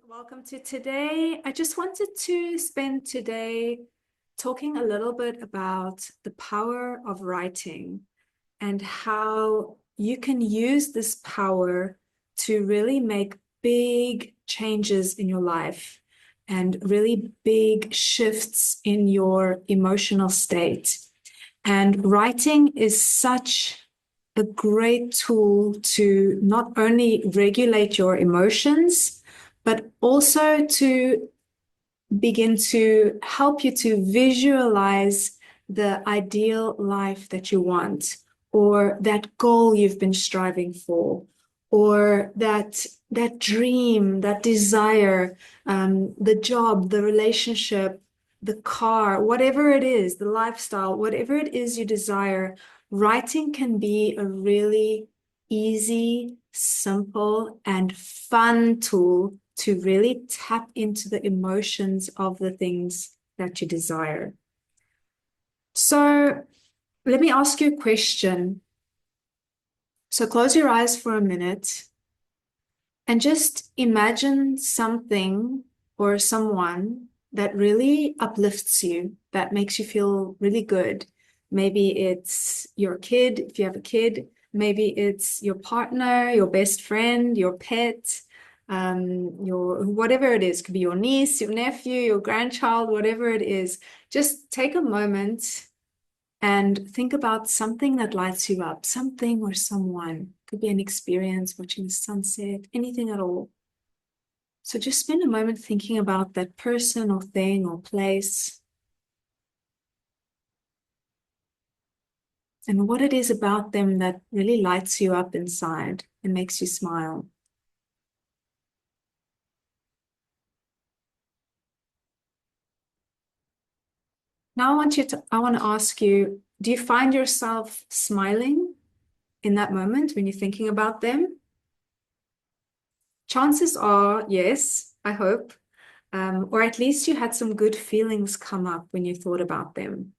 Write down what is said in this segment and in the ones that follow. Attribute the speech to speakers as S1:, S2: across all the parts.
S1: Welcome to today. I just wanted to spend today talking a little bit about the power of writing and how you can use this power to really make big changes in your life and really big shifts in your emotional state. And writing is such a great tool to not only regulate your emotions, but also to begin to help you to visualize the ideal life that you want, or that goal you've been striving for, or that dream, that desire, the job, the relationship, the car, whatever it is, the lifestyle, whatever it is you desire. Writing can be a really easy, simple, and fun tool to really tap into the emotions of the things that you desire. So let me ask you a question. So close your eyes for a minute and just imagine something or someone that really uplifts you, that makes you feel really good. Maybe it's your kid, if you have a kid. Maybe it's your partner, your best friend, your pet, your whatever it is. Could be your niece, your nephew, your grandchild, whatever it is. Just take a moment and think about something that lights you up, something or someone. Could be an experience, watching the sunset, anything at all. So just spend a moment thinking about that person or thing or place and what it is about them that really lights you up inside and makes you smile. Now I want to ask you, do you find yourself smiling in that moment when you're thinking about them? Chances are, yes, I hope. Or at least you had some good feelings come up when you thought about them.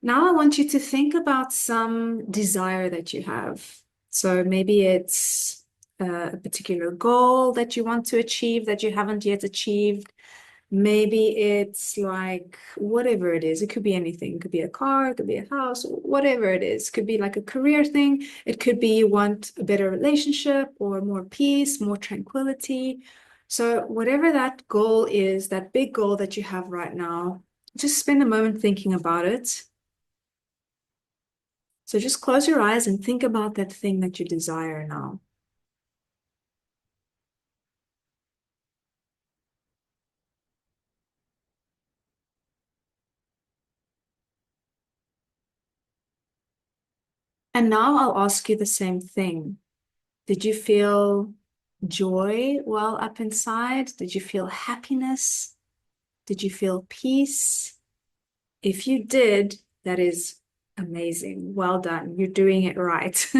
S1: Now I want you to think about some desire that you have. So maybe it's a particular goal that you want to achieve that you haven't yet achieved. Maybe it's like whatever it is. It could be anything. It could be a car, it could be a house, whatever it is. It could be like a career thing. It could be you want a better relationship or more peace, more tranquility. So whatever that goal is, that big goal that you have right now, just spend a moment thinking about it. So just close your eyes and think about that thing that you desire now. And now I'll ask you the same thing. Did you feel joy well up inside? Did you feel happiness? Did you feel peace? If you did, that is amazing. Well done. You're doing it right.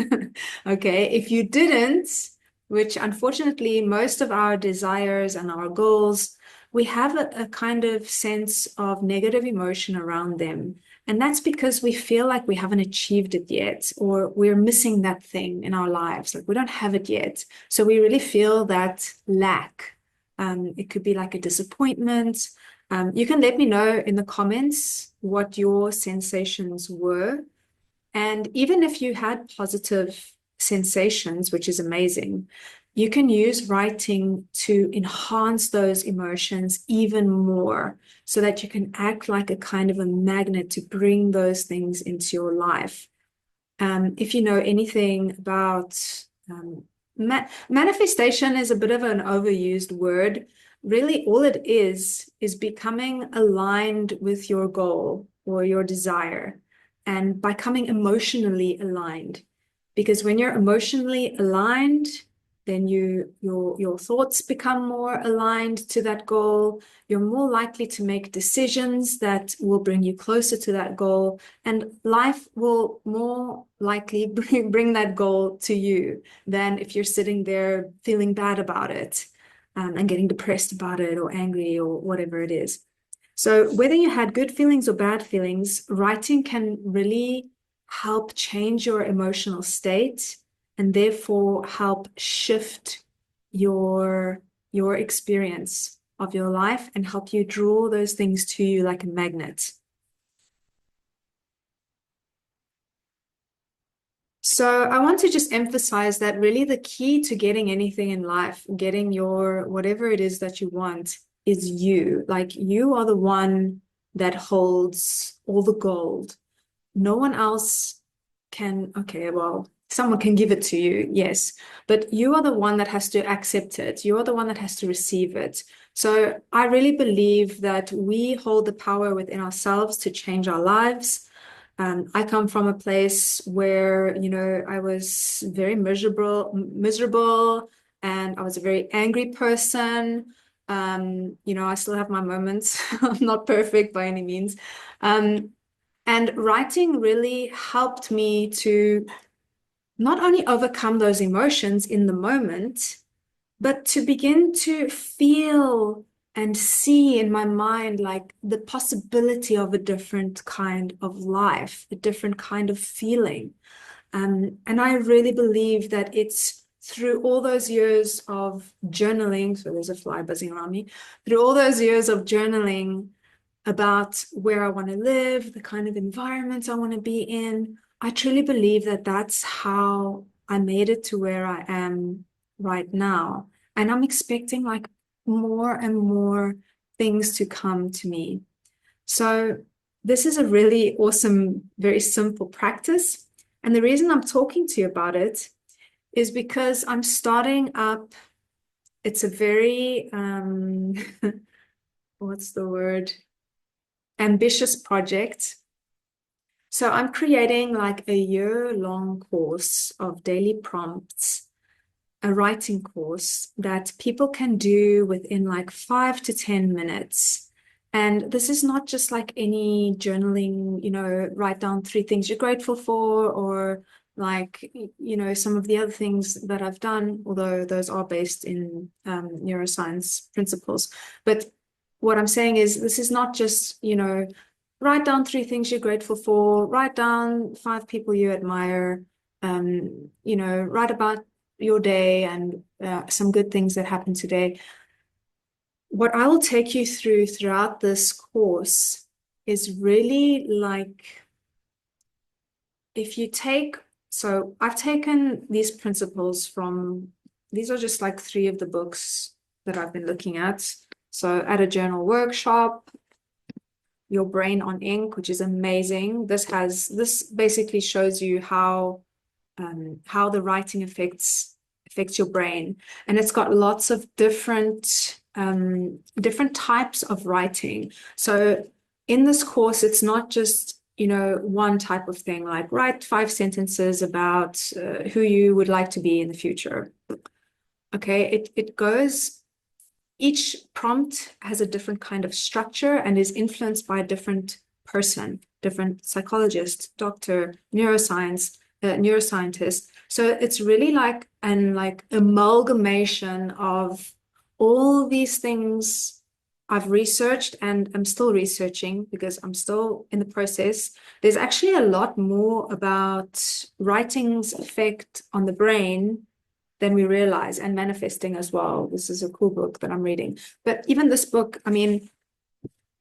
S1: Okay. If you didn't, which unfortunately most of our desires and our goals, we have a kind of sense of negative emotion around them. And that's because we feel like we haven't achieved it yet, or we're missing that thing in our lives. Like we don't have it yet. So we really feel that lack. It could be like a disappointment. You can let me know in the comments what your sensations were. And even if you had positive sensations, which is amazing, you can use writing to enhance those emotions even more so that you can act like a kind of a magnet to bring those things into your life. If you know anything about manifestation is a bit of an overused word. Really, all it is becoming aligned with your goal or your desire and becoming emotionally aligned. Because when you're emotionally aligned, then your thoughts become more aligned to that goal. You're more likely to make decisions that will bring you closer to that goal, and life will more likely bring that goal to you than if you're sitting there feeling bad about it, and getting depressed about it or angry or whatever it is. So whether you had good feelings or bad feelings, writing can really help change your emotional state and therefore help shift your your experience of your life and help you draw those things to you like a magnet. So I want to just emphasize that really the key to getting anything in life, getting your whatever it is that you want, is you. Like you are the one that holds all the gold. No one else can, okay, well, someone can give it to you, yes, but you are the one that has to accept it. You are the one that has to receive it. So I really believe that we hold the power within ourselves to change our lives. I come from a place where, I was very miserable, and I was a very angry person. I still have my moments. I'm not perfect by any means. And writing really helped me to not only overcome those emotions in the moment, but to begin to feel and see in my mind like the possibility of a different kind of life, a different kind of feeling. And I really believe that it's through all those years of journaling, so there's a fly buzzing around me, through all those years of journaling about where I want to live, the kind of environment I want to be in, I truly believe that that's how I made it to where I am right now. And I'm expecting like more and more things to come to me. So this is a really awesome, very simple practice. And the reason I'm talking to you about it is because I'm starting up, it's a very, what's the word? Ambitious project. So I'm creating like a year-long course of daily prompts, a writing course that people can do within like 5 to 10 minutes. And this is not just like any journaling, write down 3 things you're grateful for, or like, some of the other things that I've done, although those are based in neuroscience principles. But what I'm saying is this is not just, write down 3 things you're grateful for, write down 5 people you admire, write about your day and some good things that happened today. What I will take you through throughout this course is really like if you take, so I've taken these principles from, these are just like 3 of the books that I've been looking at. So at a journal workshop, Your Brain on Ink, which is amazing. This basically shows you how the writing affects your brain, and it's got lots of different types of writing. So in this course, it's not just one type of thing, like write 5 sentences about who you would like to be in the future. Okay, it goes. Each prompt has a different kind of structure and is influenced by a different person, different psychologist, doctor, neuroscientist. So it's really like an amalgamation of all these things I've researched, and I'm still researching because I'm still in the process. There's actually a lot more about writing's effect on the brain than we realize, and manifesting as well. This is a cool book that I'm reading. But even this book, I mean,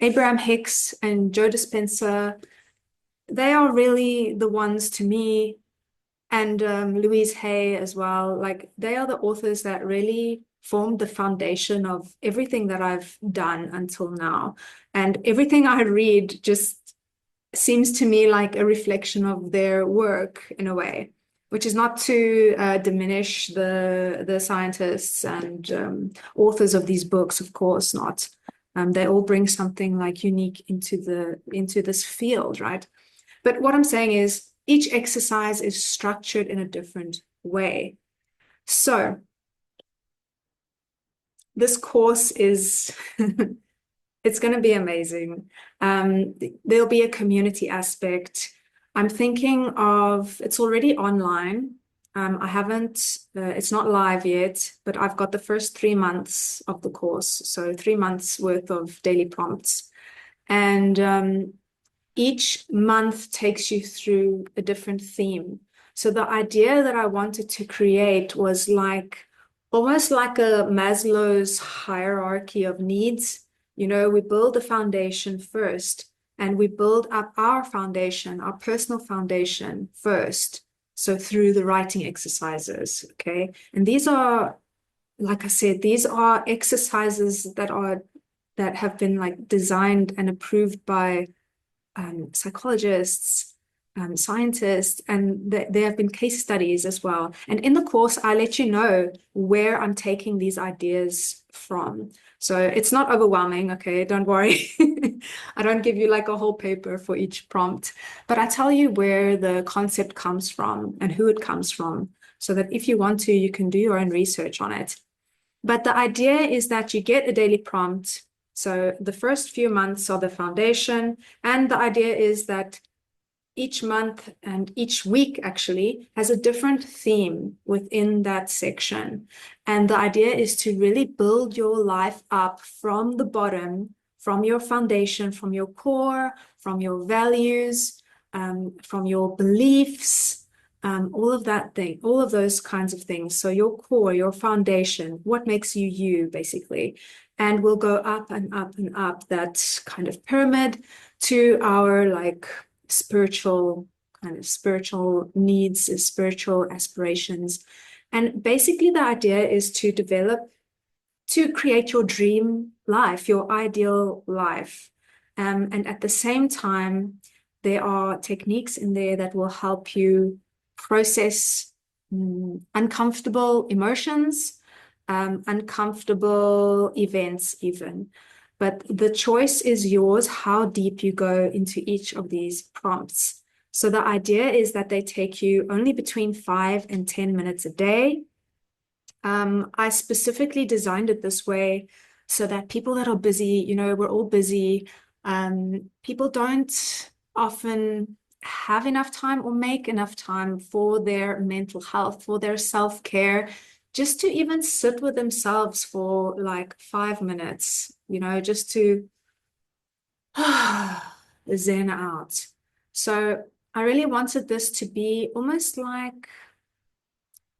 S1: Abraham Hicks and Joe Dispenza, they are really the ones to me, and Louise Hay as well. Like they are the authors that really formed the foundation of everything that I've done until now. And everything I read just seems to me like a reflection of their work in a way, which is not to diminish the scientists and authors of these books, of course not. They all bring something like unique into this field, right? But what I'm saying is each exercise is structured in a different way. So this course is it's going to be amazing. There'll be a community aspect. I'm thinking of, it's already online. I haven't, it's not live yet, but I've got the first 3 months of the course. So 3 months worth of daily prompts. And each month takes you through a different theme. So the idea that I wanted to create was like almost like a Maslow's hierarchy of needs. You know, we build the foundation first, and we build up our foundation, our personal foundation first. So through the writing exercises, okay? And these are, like I said, these are exercises that have been like designed and approved by psychologists, scientists, and there have been case studies as well. And in the course, I let you know where I'm taking these ideas from. So it's not overwhelming, okay? Don't worry. I don't give you like a whole paper for each prompt, but I tell you where the concept comes from and who it comes from, so that if you want to, you can do your own research on it. But the idea is that you get a daily prompt. So the first few months are the foundation. And the idea is that each month and each week actually has a different theme within that section. And the idea is to really build your life up from the bottom, from your foundation, from your core, from your values, from your beliefs, all of that thing, all of those kinds of things. So your core, your foundation, what makes you you, basically. And we'll go up and up and up that kind of pyramid to our like spiritual needs, spiritual aspirations. And basically the idea is to create your dream life, your ideal life. And at the same time, there are techniques in there that will help you process uncomfortable emotions, uncomfortable events, even. But the choice is yours, how deep you go into each of these prompts. So the idea is that they take you only between 5 and 10 minutes a day. I specifically designed it this way so that people that are busy, you know, we're all busy. People don't often have enough time or make enough time for their mental health, for their self-care, just to even sit with themselves for like 5 minutes, you know, just to zen out. So I really wanted this to be almost like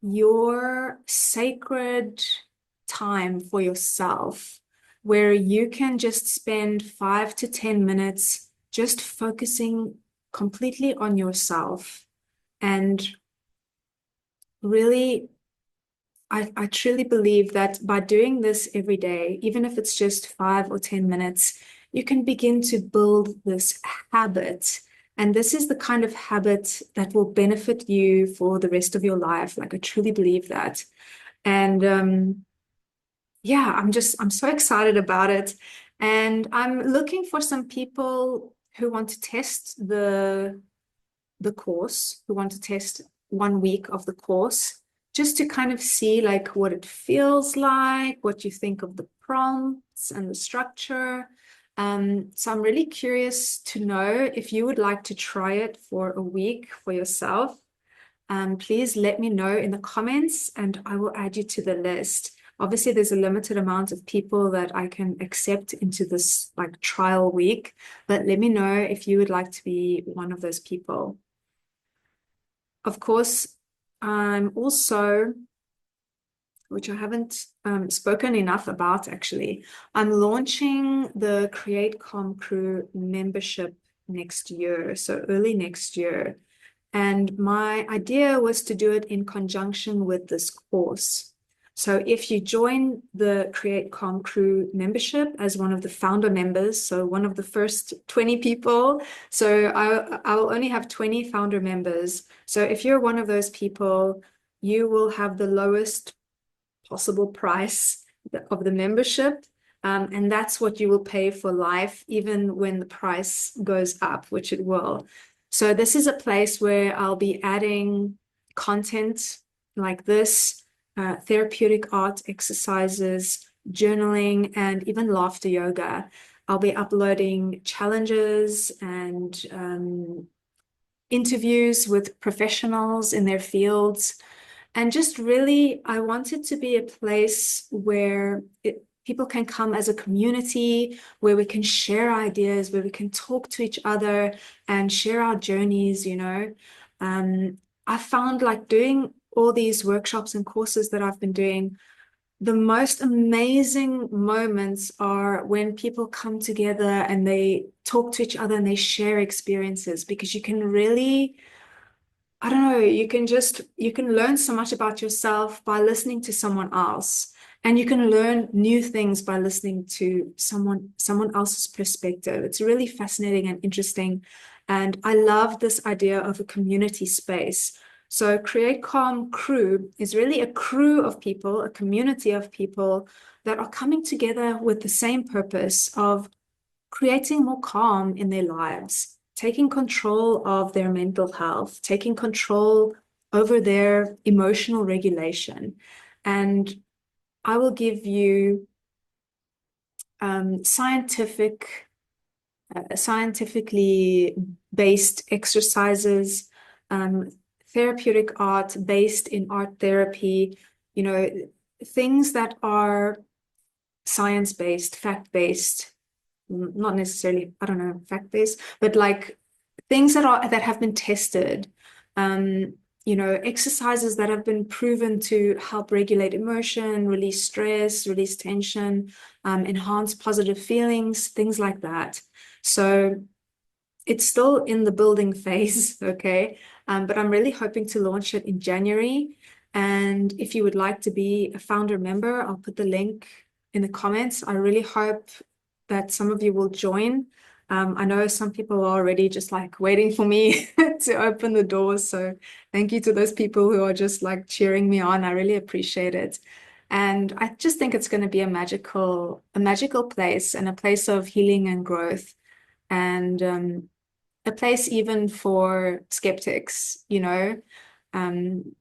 S1: your sacred time for yourself, where you can just spend 5 to 10 minutes just focusing completely on yourself. And really, I truly believe that by doing this every day, even if it's just 5 or 10 minutes, you can begin to build this habit. And this is the kind of habit that will benefit you for the rest of your life. Like, I truly believe that. And yeah, I'm so excited about it. And I'm looking for some people who want to test the course, who want to test 1 week of the course, just to kind of see like what it feels like, what you think of the prompts and the structure. So I'm really curious to know if you would like to try it for a week for yourself. Please let me know in the comments and I will add you to the list. Obviously, there's a limited amount of people that I can accept into this like trial week, but let me know if you would like to be one of those people. Of course, I'm also, which I haven't spoken enough about actually, I'm launching the Create Calm Crew membership next year, so early next year. And my idea was to do it in conjunction with this course. So if you join the Create Calm Crew membership as one of the founder members, so one of the first 20 people, so I will only have 20 founder members. So if you're one of those people, you will have the lowest possible price of the membership. And that's what you will pay for life, even when the price goes up, which it will. So this is a place where I'll be adding content like this, therapeutic art exercises, journaling, and even laughter yoga. I'll be uploading challenges and interviews with professionals in their fields. And just really, I want it to be a place where people can come as a community, where we can share ideas, where we can talk to each other and share our journeys, you know. I found like doing all these workshops and courses that I've been doing, the most amazing moments are when people come together and they talk to each other and they share experiences, because you can really, I don't know, you can learn so much about yourself by listening to someone else. And you can learn new things by listening to someone else's perspective. It's really fascinating and interesting. And I love this idea of a community space. So Create Calm Crew is really a crew of people, a community of people that are coming together with the same purpose of creating more calm in their lives, taking control of their mental health, taking control over their emotional regulation. And I will give you scientifically based exercises, um, therapeutic art based in art therapy, you know, things that are science-based, fact-based, not necessarily, I don't know, fact-based, but like things that have been tested, um, exercises that have been proven to help regulate emotion, release stress, release tension, enhance positive feelings, things like that. So it's still in the building phase, okay? But I'm really hoping to launch it in January. And if you would like to be a founder member, I'll put the link in the comments. I really hope that some of you will join. I know some people are already just like waiting for me to open the doors. So thank you to those people who are just like cheering me on. I really appreciate it. And I just think it's going to be a magical place, and a place of healing and growth. And a place even for skeptics, um,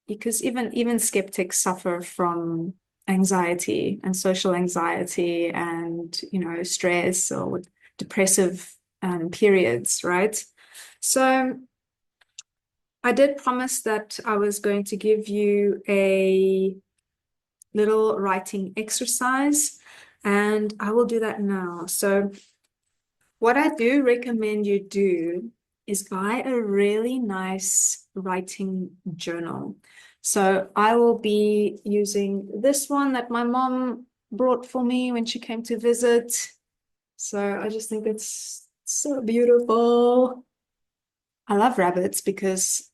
S1: because even skeptics suffer from anxiety and social anxiety and, stress or depressive periods, right? So I did promise that I was going to give you a little writing exercise, and I will do that now. So what I do recommend you do is buy a really nice writing journal. So I will be using this one that my mom brought for me when she came to visit. So I just think it's so beautiful. I love rabbits because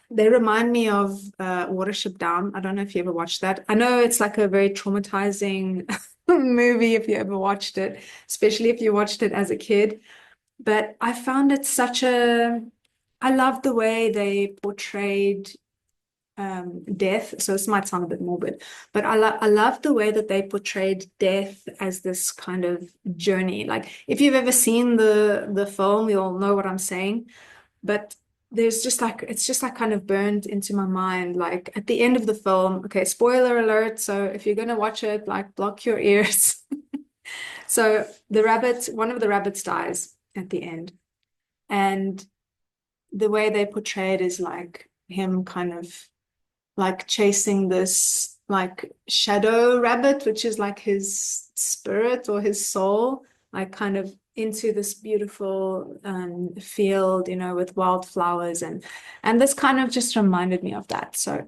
S1: they remind me of Watership Down. I don't know if you ever watched that. I know it's like a very traumatizing movie if you ever watched it, especially if you watched it as a kid. But I found it I love the way they portrayed death. So this might sound a bit morbid, but I love the way that they portrayed death as this kind of journey. Like if you've ever seen the film, you'll know what I'm saying. But it's just like kind of burned into my mind. Like at the end of the film, okay, spoiler alert. So if you're gonna watch it, like block your ears. So one of the rabbits dies at the end. And the way they portray it is like him kind of like chasing this like shadow rabbit, which is like his spirit or his soul, like kind of into this beautiful field, with wildflowers, and this kind of just reminded me of that. So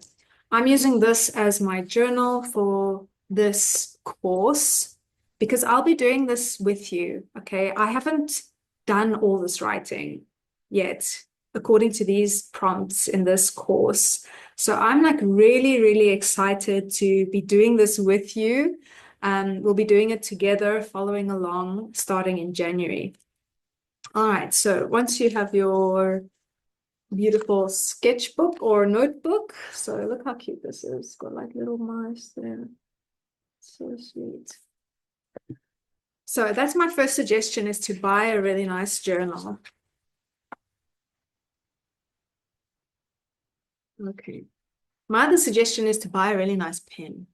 S1: I'm using this as my journal for this course because I'll be doing this with you. Okay, I haven't done all this writing yet according to these prompts in this course. So I'm like really, really excited to be doing this with you. We'll be doing it together, following along, starting in January. All right, so once you have your beautiful sketchbook or notebook, so look how cute this is. It's got like little mice there. So sweet. So that's my first suggestion, is to buy a really nice journal. Okay. My other suggestion is to buy a really nice pen.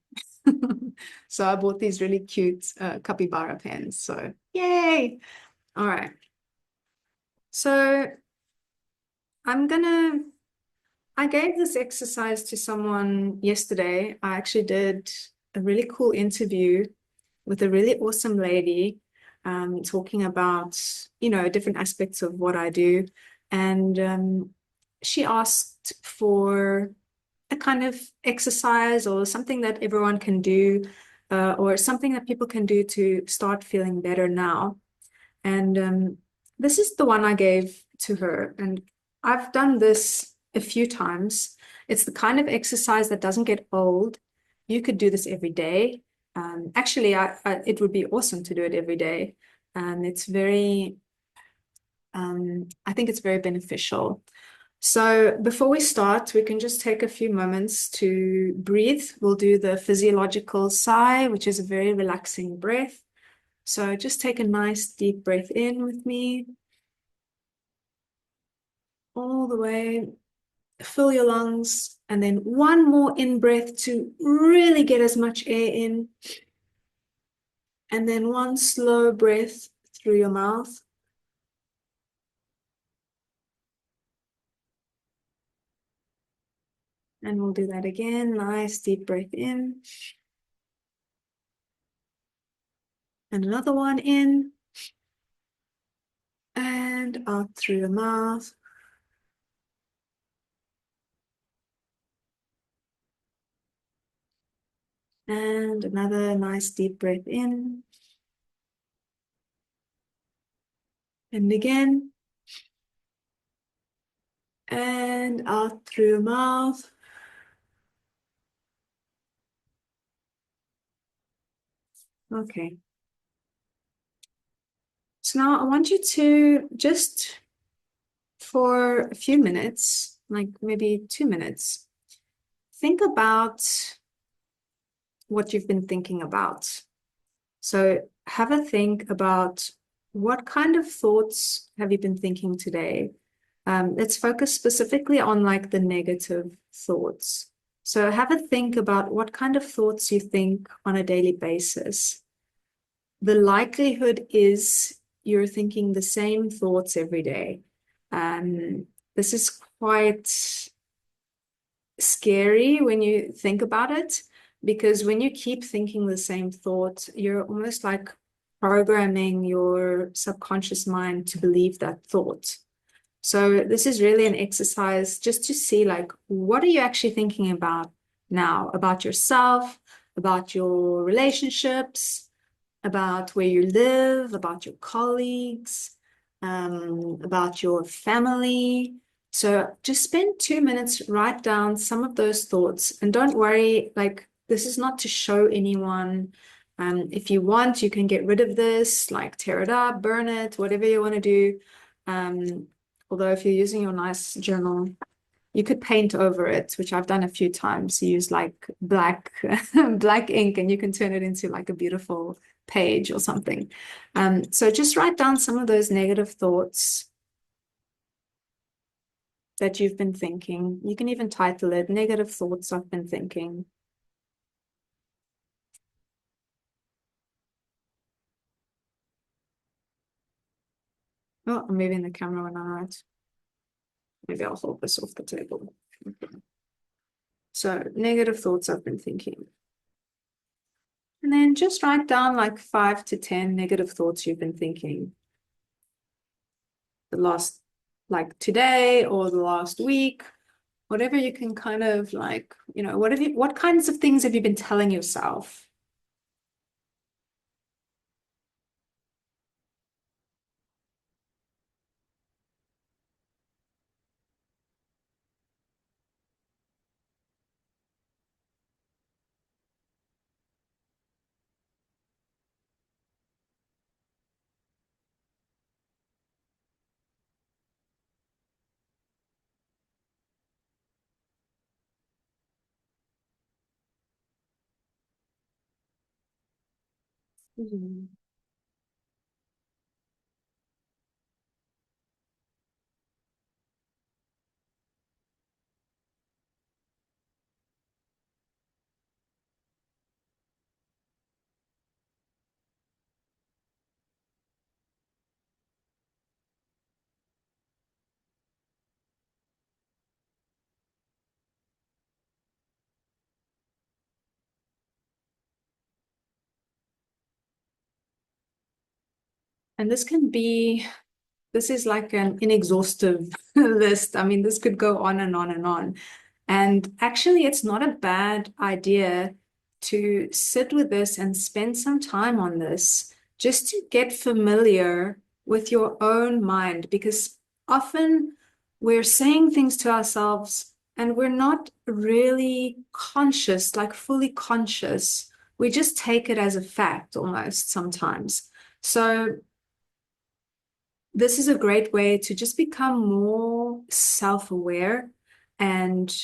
S1: So I bought these really cute capybara pens. So yay! All right. So I gave this exercise to someone yesterday. I actually did a really cool interview with a really awesome lady, talking about, different aspects of what I do. And she asked for a kind of exercise or something that everyone can do, or something that people can do to start feeling better now. And this is the one I gave to her. And I've done this a few times. It's the kind of exercise that doesn't get old. You could do this every day. Actually, it would be awesome to do it every day. It's very, I think it's very beneficial. So before we start, we can just take a few moments to breathe. We'll do the physiological sigh, which is a very relaxing breath. So just take a nice deep breath in with me, all the way, fill your lungs, and then one more in breath to really get as much air in, and then one slow breath through your mouth. And we'll do that again. Nice deep breath in. And another one in. And out through your mouth. And another nice deep breath in. And again. And out through your mouth. Okay. So now I want you to just for a few minutes, like maybe 2 minutes, think about what you've been thinking about. So have a think about what kind of thoughts have you been thinking today? Let's focus specifically on like the negative thoughts. So have a think about what kind of thoughts you think on a daily basis. The likelihood is you're thinking the same thoughts every day. This is quite scary when you think about it, because when you keep thinking the same thought, you're almost like programming your subconscious mind to believe that thought. So this is really an exercise just to see, like, what are you actually thinking about now, about yourself, about your relationships, about where you live, about your colleagues, about your family. So just spend 2 minutes, write down some of those thoughts, and don't worry, like, this is not to show anyone. If you want, you can get rid of this, like tear it up, burn it, whatever you want to do. Although if you're using your nice journal, you could paint over it, which I've done a few times. You use like black black ink, and you can turn it into like a beautiful page or something. So just write down some of those negative thoughts that you've been thinking. You can even title it Negative Thoughts I've Been Thinking. Oh, I'm moving the camera when I write. Maybe I'll hold this off the table. Okay. So negative thoughts I've been thinking. And then just write down like 5 to 10 negative thoughts you've been thinking the last, like today or the last week, whatever you can kind of like, what kinds of things have you been telling yourself? Mhm. And this is like an inexhaustive list. I mean, this could go on and on and on. And actually, it's not a bad idea to sit with this and spend some time on this just to get familiar with your own mind, because often we're saying things to ourselves and we're not really conscious, like fully conscious. We just take it as a fact almost sometimes. So this is a great way to just become more self-aware and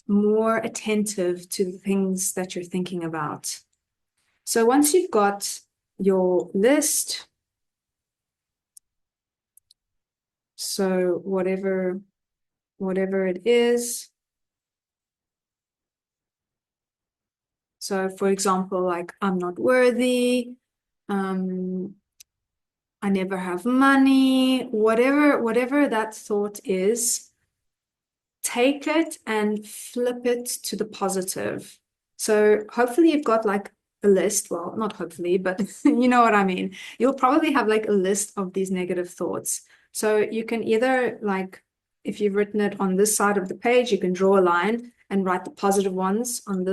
S1: more attentive to the things that you're thinking about. So once you've got your list, so whatever it is. So for example, like I'm not worthy, um, I never have money, whatever that thought is, take it and flip it to the positive. So hopefully you've got like a list. Well, not hopefully, but you know what I mean. You'll probably have like a list of these negative thoughts. So you can either like, if you've written it on this side of the page, you can draw a line and write the positive ones on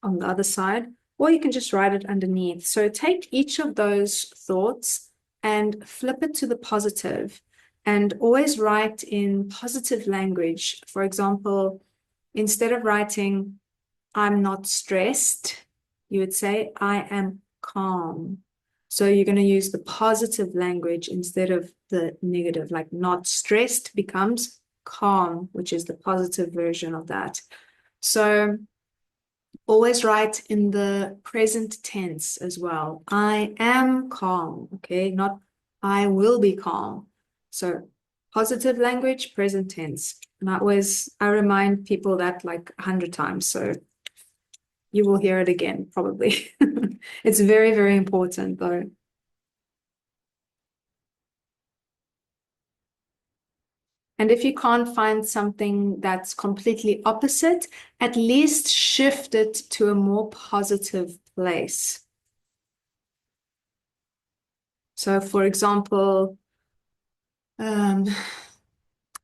S1: on the other side, or you can just write it underneath. So take each of those thoughts and flip it to the positive, and always write in positive language. For example, instead of writing, I'm not stressed, you would say, I am calm. So you're going to use the positive language instead of the negative, like not stressed becomes calm, which is the positive version of that. So always write in the present tense as well. I am calm, okay? Not I will be calm. So positive language, present tense. And I remind people that like 100 times. So you will hear it again, probably. It's very, very important though. And if you can't find something that's completely opposite, at least shift it to a more positive place. So for example, um,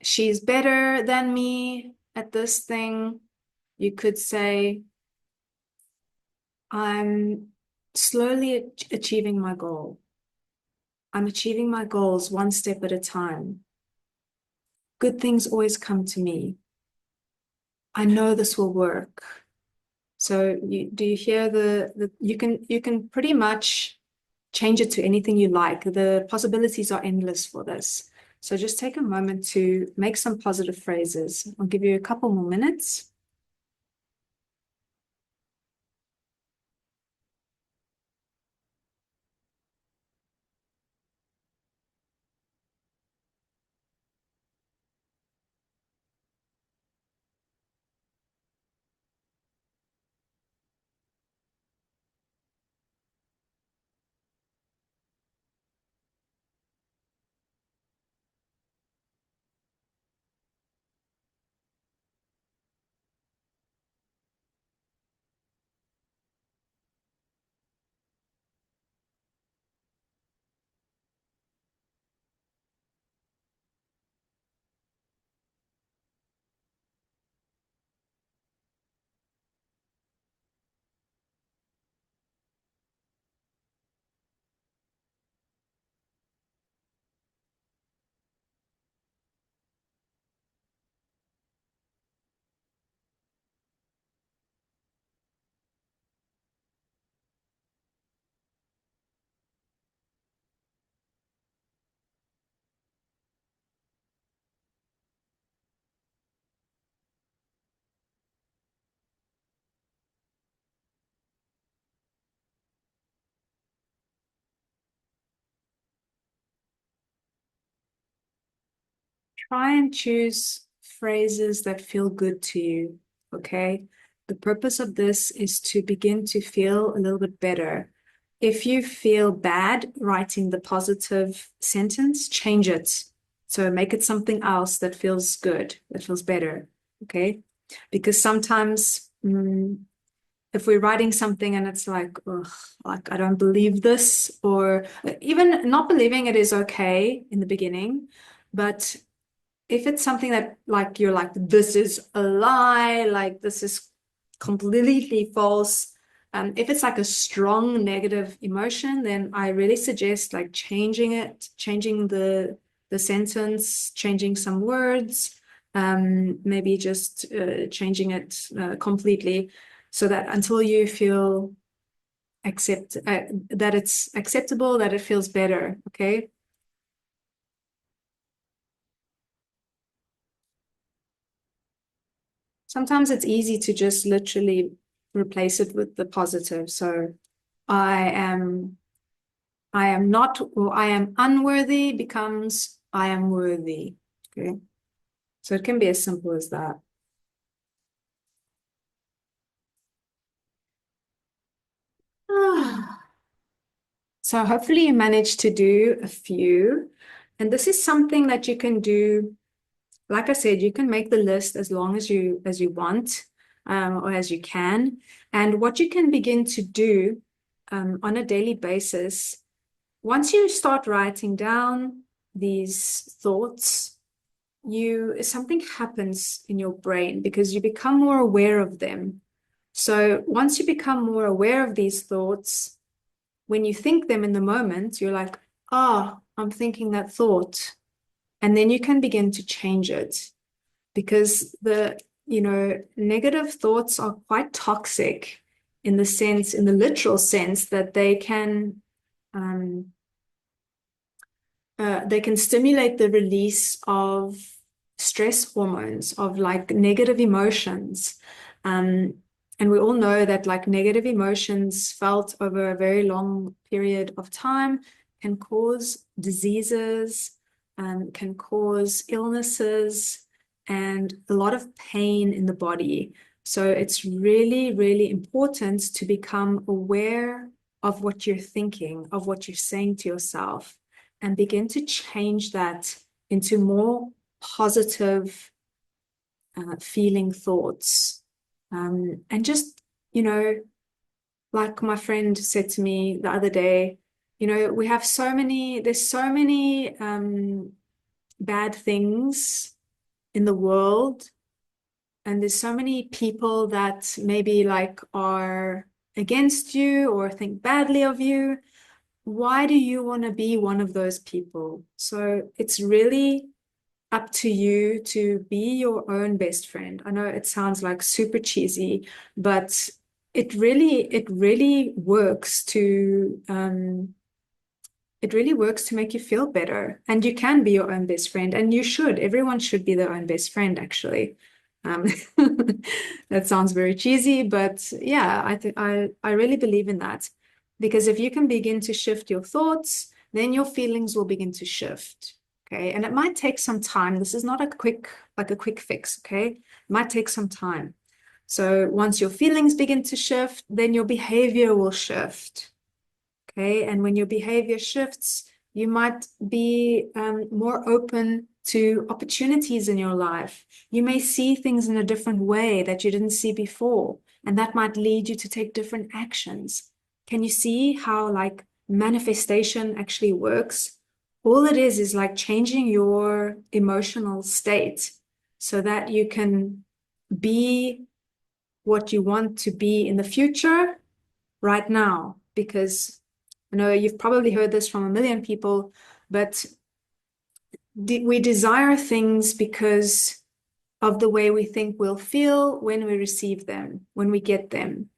S1: she's better than me at this thing. You could say, I'm slowly achieving my goal. I'm achieving my goals one step at a time. Good things always come to me. I know this will work. So do you hear you can pretty much change it to anything you like. The possibilities are endless for this. So just take a moment to make some positive phrases. I'll give you a couple more minutes. Try and choose phrases that feel good to you, okay? The purpose of this is to begin to feel a little bit better. If you feel bad writing the positive sentence, change it. So make it something else that feels good, that feels better, okay? Because sometimes if we're writing something and it's like, ugh, like I don't believe this, or even not believing it is okay in the beginning, but if it's something that like you're like, this is a lie, like this is completely false. If it's like a strong negative emotion, then I really suggest like changing it, changing the sentence, changing some words, maybe just changing it completely, so that until you feel that it's acceptable, that it feels better. Okay. Sometimes it's easy to just literally replace it with the positive. So I am, I am not, or I am unworthy becomes I am worthy. Okay. So it can be as simple as that. So hopefully you managed to do a few. And this is something that you can do. Like I said, you can make the list as long as you want, or as you can. And what you can begin to do on a daily basis, once you start writing down these thoughts, you something happens in your brain because you become more aware of them. So once you become more aware of these thoughts, when you think them in the moment, you're like, ah, oh, I'm thinking that thought. And then you can begin to change it because negative thoughts are quite toxic in the sense, in the literal sense that um, they can stimulate the release of stress hormones, of like negative emotions. Um, and we all know that like negative emotions felt over a very long period of time can cause diseases, can cause illnesses, and a lot of pain in the body. So it's really, really important to become aware of what you're thinking, of what you're saying to yourself, and begin to change that into more positive feeling thoughts. And just, you know, like my friend said to me the other day, we have there's so many bad things in the world, and there's so many people that maybe like are against you or think badly of you. Why do you want to be one of those people? So it's really up to you to be your own best friend. I know it sounds like super cheesy, but it really works to make you feel better. And you can be your own best friend, and you should. Everyone should be their own best friend, actually. Um, that sounds very cheesy, but yeah, I really believe in that. Because if you can begin to shift your thoughts, then your feelings will begin to shift. Okay. And it might take some time. This is not a quick fix. Okay. It might take some time. So once your feelings begin to shift, then your behavior will shift. Okay. And when your behavior shifts, you might be more open to opportunities in your life. You may see things in a different way that you didn't see before, and that might lead you to take different actions. Can you see how like manifestation actually works? All it is like changing your emotional state so that you can be what you want to be in the future right now. Because I know you've probably heard this from a million people, but we desire things because of the way we think we'll feel when we receive them, when we get them.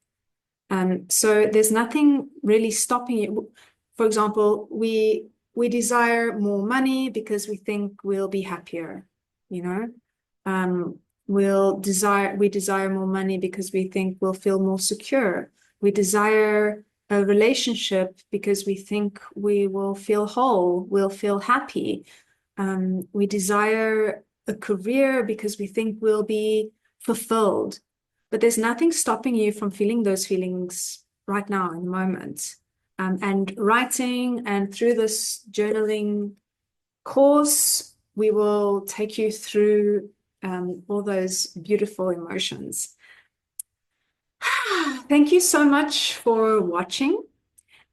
S1: So there's nothing really stopping you. For example, we desire more money because we think we'll be happier, you know. Um, we desire more money because we think we'll feel more secure. We desire a relationship because we think we will feel whole, we'll feel happy. We desire a career because we think we'll be fulfilled. But there's nothing stopping you from feeling those feelings right now in the moment. And writing and through this journaling course, we will take you through all those beautiful emotions. Thank you so much for watching.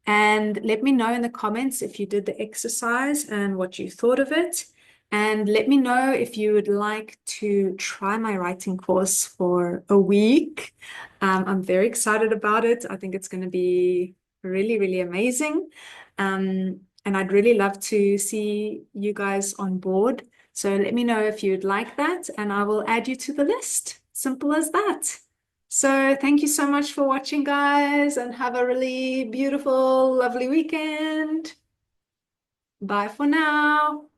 S1: And let me know in the comments if you did the exercise and what you thought of it. And let me know if you would like to try my writing course for a week. I'm very excited about it. I think it's going to be really, really amazing. And I'd really love to see you guys on board. So let me know if you'd like that, and I will add you to the list. Simple as that. So thank you so much for watching, guys, and have a really beautiful, lovely weekend. Bye for now.